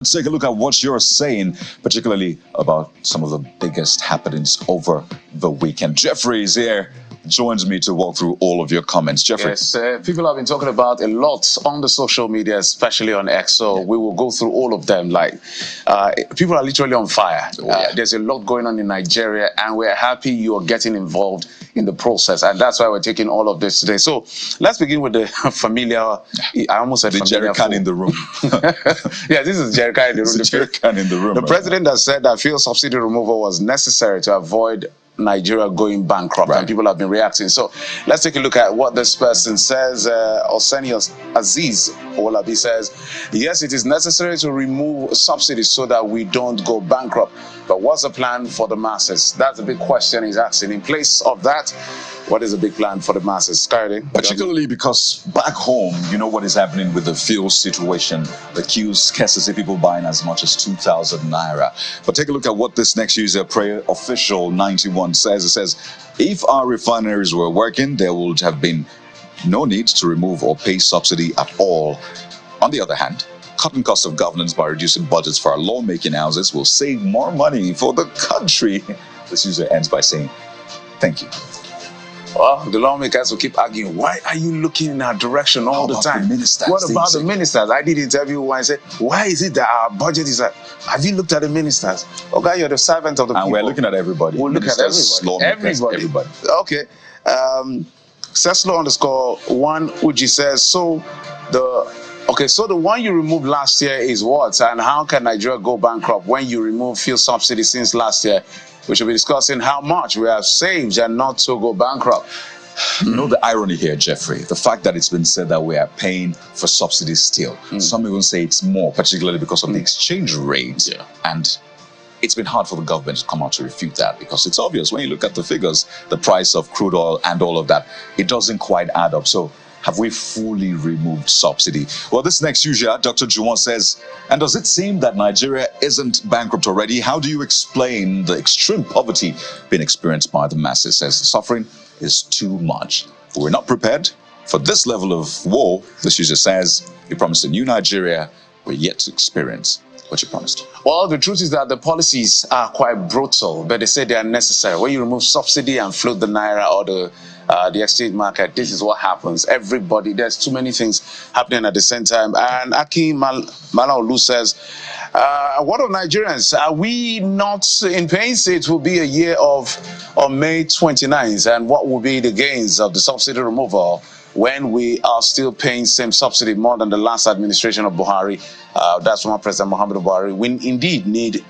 Let's take a look at what you're saying, particularly about some of the biggest happenings over the weekend. Jeffrey is here, joins me to walk through all of your comments. Jeffrey. Yes, people have been talking about a lot on the social media, especially on X, so we will go through all of them. People are literally on fire. There's a lot going on in Nigeria, and we're happy you're getting involved in the process, and that's why we're taking all of this today. So let's begin with the familiar, I almost said the jerry can in the room. Yeah, this is jerry can in the room. The jerry can in the room. The president has said that fuel subsidy removal was necessary to avoid Nigeria going bankrupt, and people have been reacting. So let's take a look at what this person says. Oseni Aziz Olabi says, yes, it is necessary to remove subsidies so that we don't go bankrupt. But what's the plan for the masses? That's a big question he's asking. In place of that, what is the big plan for the masses? Particularly because back home, you know what is happening with the fuel situation. The queues, scarcity, people buying as much as 2,000 naira. But take a look at what this next user, Prayer Official 91, says. It says, if our refineries were working, there would have been no need to remove or pay subsidy at all. On the other hand, cutting costs of governance by reducing budgets for our lawmaking houses will save more money for the country. This user ends by saying, thank you. Well, the lawmakers will keep arguing, why are you looking in our direction all the time? What about the ministers? I did interview one and said, why is it that our budget is at? Have you looked at the ministers? Okay, you're the servant of the people. And we're looking at everybody. We'll look at everybody. Okay. Seslo_1 Uji says, so the one you removed last year is what? And how can Nigeria go bankrupt when you remove fuel subsidy since last year? We should be discussing how much we have saved and not to go bankrupt. You know the irony here, Jeffrey, the fact that it's been said that we are paying for subsidies still. Some even say it's more, particularly because of the exchange rate. Yeah. And it's been hard for the government to come out to refute that, because it's obvious when you look at the figures, the price of crude oil and all of that, it doesn't quite add up. So have we fully removed subsidy? Well, this next user, Dr. Juwon, says, and does it seem that Nigeria isn't bankrupt already? How do you explain the extreme poverty being experienced by the masses? Says the suffering is too much. We're not prepared for this level of war. This user says, you promised a new Nigeria we're yet to experience what you promised. Well, the truth is that the policies are quite brutal, but they say they are necessary. When you remove subsidy and float the naira or the exchange market, this is what happens. Everybody, there's too many things happening at the same time. And Aki Malaolu says, what of Nigerians? Are we not in pain? It will be a year on May 29th. And what will be the gains of the subsidy removal when we are still paying same subsidy more than the last administration of Buhari? That's from President Muhammadu Buhari. We indeed need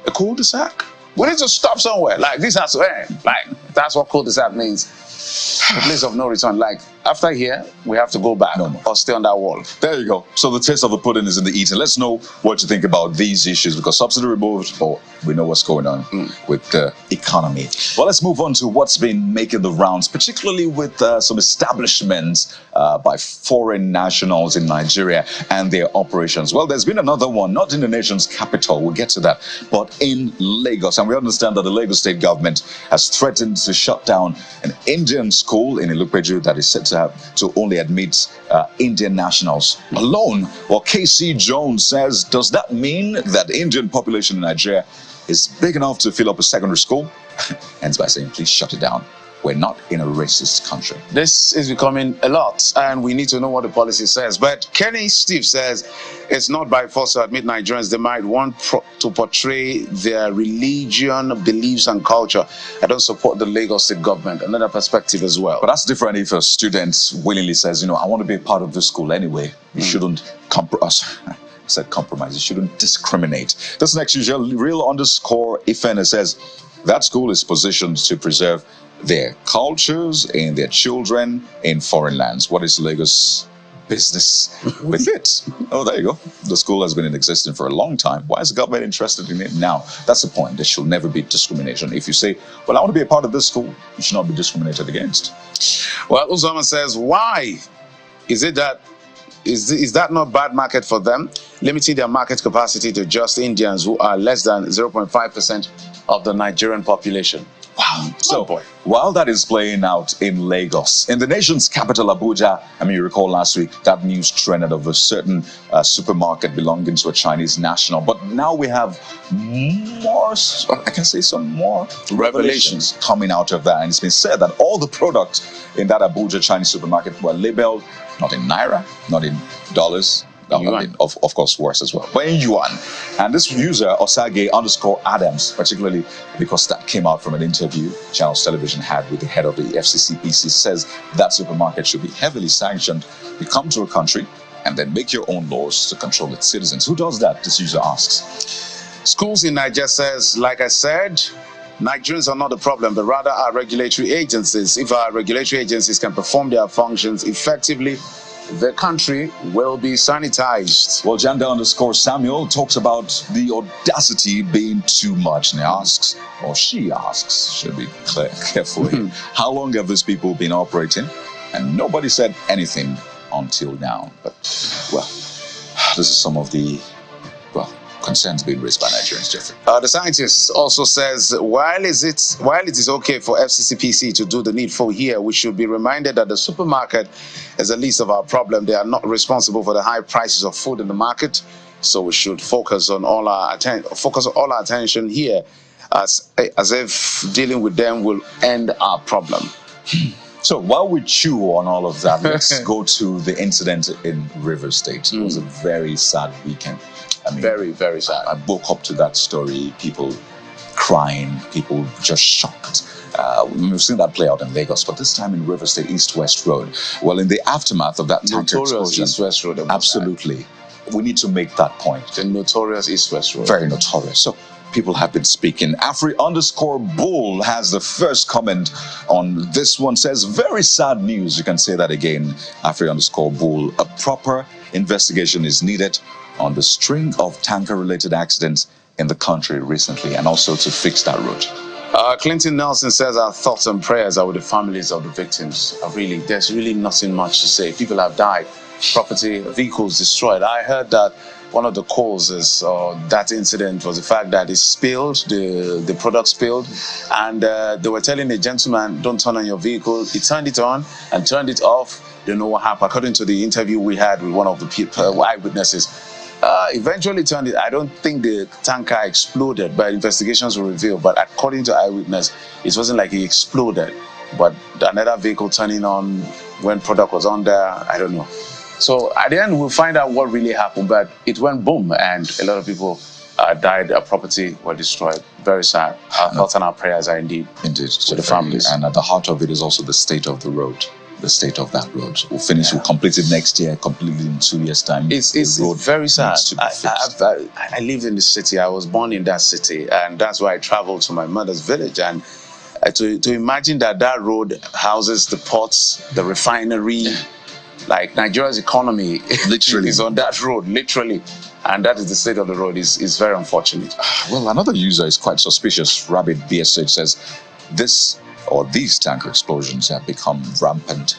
a cul-de-sac. We need to stop somewhere. Like, this has to end. Like, that's what cul-de-sac means. A place of no return. Like, after here, we have to go back or stay on that wall. There you go. So the taste of the pudding is in the eating. Let's know what you think about these issues, because subsidy removed, we know what's going on with the economy. Well, let's move on to what's been making the rounds, particularly with some establishments by foreign nationals in Nigeria and their operations. Well, there's been another one, not in the nation's capital, we'll get to that, but in Lagos. And we understand that the Lagos state government has threatened to shut down an Indian school in Ilupeju that is set to only admit Indian nationals alone. Well, KC Jones says, does that mean that the Indian population in Nigeria is big enough to fill up a secondary school? Ends by saying, please shut it down. We're not in a racist country. This is becoming a lot, and we need to know what the policy says. But Kenny Steve says it's not by force to admit Nigerians. They might want to portray their religion, beliefs, and culture. I don't support the Lagos state government. Another perspective as well. But that's different if a student willingly says, I want to be a part of this school anyway. You shouldn't compromise. You shouldn't discriminate. This next user, real_Ifene, says that school is positioned to preserve their cultures and their children in foreign lands. What is Lagos business with it? Oh, there you go. The school has been in existence for a long time. Why is the government interested in it now? That's the point. There should never be discrimination. If you say, well, I want to be a part of this school, you should not be discriminated against. Well, Uzama says, why is it that is that not bad market for them, limiting their market capacity to just Indians who are less than 0.5% of the Nigerian population? Wow. So, while that is playing out in Lagos, in the nation's capital, Abuja, I mean, you recall last week that news trended of a certain supermarket belonging to a Chinese national. But now we have more, I can say some more revelations coming out of that. And it's been said that all the products in that Abuja Chinese supermarket were labeled not in Naira, not in dollars, of course, worse as well, but in yuan. And this user, Osage_Adams, particularly because that came out from an interview Channels Television had with the head of the EFCC, says that supermarket should be heavily sanctioned. You come to a country and then make your own laws to control its citizens. Who does that? This user asks. Schools in Nigeria says, like I said, Nigerians are not the problem, but rather our regulatory agencies. If our regulatory agencies can perform their functions effectively, the country will be sanitized. Well, Janda_Samuel talks about the audacity being too much. And he asks, or she asks, should be careful here, how long have these people been operating? And nobody said anything until now. But, well, this is some of the, concerns being raised by Nigerians, Jeffrey. The scientist also says, while it is okay for FCCPC to do the needful here, we should be reminded that the supermarket is the least of our problem. They are not responsible for the high prices of food in the market, so we should focus all our attention here, as if dealing with them will end our problem. So while we chew on all of that, let's go to the incident in Rivers State. It was a very sad weekend. I mean, very, very sad. I woke up to that story, people crying, people just shocked. We've seen that play out in Lagos, but this time in River State, East-West Road. Well, in the aftermath of that tanker explosion, East-West Road. Absolutely. We need to make that point. The notorious East-West Road. Very notorious. So people have been speaking. Afri_Bull has the first comment on this one. Says, very sad news. You can say that again. Afri_Bull. A proper investigation is needed on the string of tanker-related accidents in the country recently, and also to fix that road. Clinton Nelson says our thoughts and prayers are with the families of the victims. There's really nothing much to say. People have died, property, vehicles destroyed. I heard that one of the causes of that incident was the fact that it spilled, the product spilled, and they were telling the gentleman, don't turn on your vehicle. He turned it on and turned it off. Don't know what happened. According to the interview we had with one of the eyewitnesses, eventually turned it. I don't think the tanker exploded, but investigations will reveal. But according to eyewitness, it wasn't like it exploded. But another vehicle turning on when product was on there, I don't know. So at the end, we'll find out what really happened. But it went boom, and a lot of people died. Property were destroyed. Very sad. Our thoughts and our prayers are indeed to the families. And at the heart of it is also the state of the road. The state of that road. We'll finish, we'll complete it next year, completely in 2 years' time. It's very sad. I lived in the city. I was born in that city, and that's why I traveled to my mother's village. And to imagine that road houses the ports, the refinery, like Nigeria's economy literally is on that road, literally. And that is the state of the road. Is very unfortunate. Well, another user is quite suspicious. Rabbit BSH says, these tanker explosions have become rampant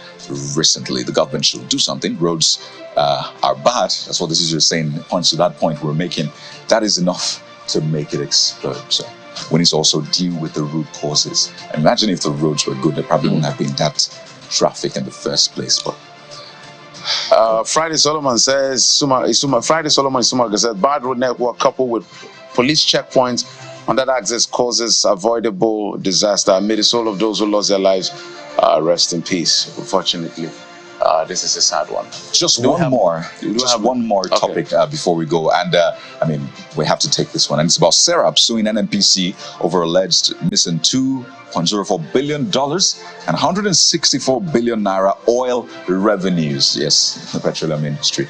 recently. The government should do something. Roads are bad. That's what this user is saying. Points to that point we're making. That is enough to make it explode. So we need to also deal with the root causes. Imagine if the roads were good, there probably wouldn't have been that traffic in the first place. But Friday Solomon says, Friday Solomon Sumaga said, bad road network coupled with police checkpoints on that access causes avoidable disaster. Amidst all of those who lost their lives, rest in peace. Unfortunately, this is a sad one. Just one more topic before we go. And I mean, we have to take this one. And it's about Serap suing NNPC over alleged missing $2.04 billion and 164 billion naira oil revenues. Yes, the petroleum industry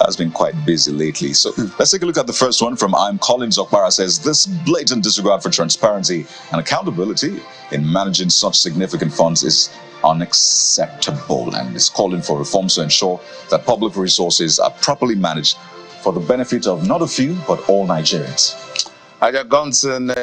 has been quite busy lately. So let's take a look at the first one from I'm Collins Okpara. Says, this blatant disregard for transparency and accountability in managing such significant funds is unacceptable, and is calling for reforms to ensure that public resources are properly managed for the benefit of not a few but all Nigerians. Aja Gonson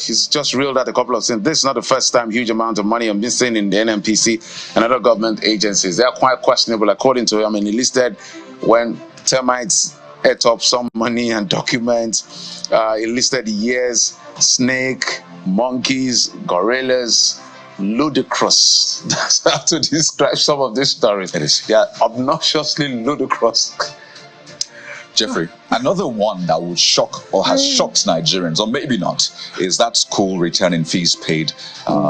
he's just reeled out a couple of things. This is not the first time huge amount of money have been seen in the NNPC and other government agencies. They are quite questionable, according to him. I mean, he listed when termites ate up some money and documents. He listed the years, snake, monkeys, gorillas, ludicrous. That's how to describe some of these stories. It is. They are obnoxiously ludicrous. Jeffrey, another one that would shock or has shocked Nigerians, or maybe not, is that school returning fees paid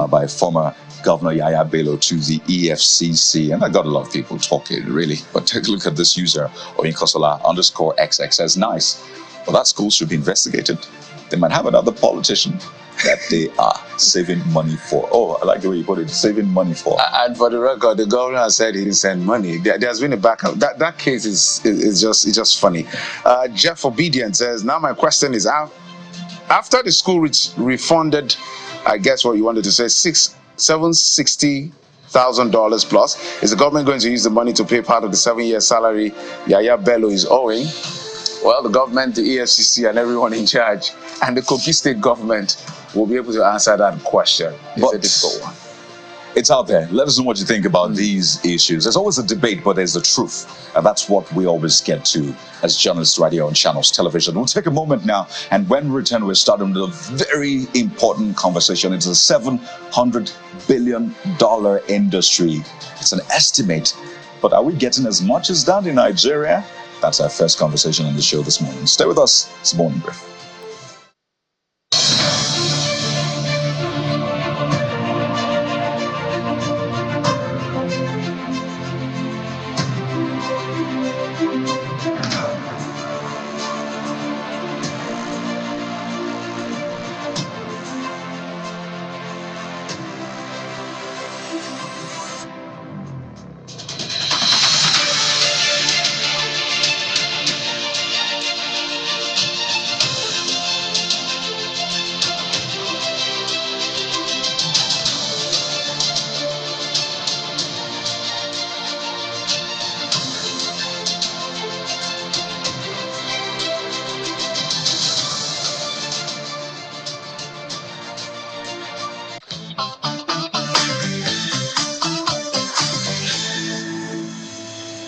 by former Governor Yahaya Bello to the EFCC. And that got a lot of people talking, really. But take a look at this user, Oyinkosola_XX says, nice. Well, that school should be investigated. They might have another politician that they are saving money for. Oh, I like the way you put it, saving money for. And for the record, the governor has said he didn't send money. There's been a backup. That case is just funny. Jeff Obedient says, now my question is, after the school refunded, I guess what you wanted to say, $760,000 plus, is the government going to use the money to pay part of the 7-year salary Yahaya Bello is owing? Well, the government, the EFCC, and everyone in charge, and the Kogi state government will be able to answer that question. It's a difficult one. It's out there. Let us know what you think about these issues. There's always a debate, but there's the truth. And that's what we always get to as journalists right here on Channels Television. We'll take a moment now, and when we return, we're starting with a very important conversation. It's a $700 billion industry. It's an estimate, but are we getting as much as that in Nigeria? That's our first conversation on the show this morning. Stay with us. It's Morning Brief.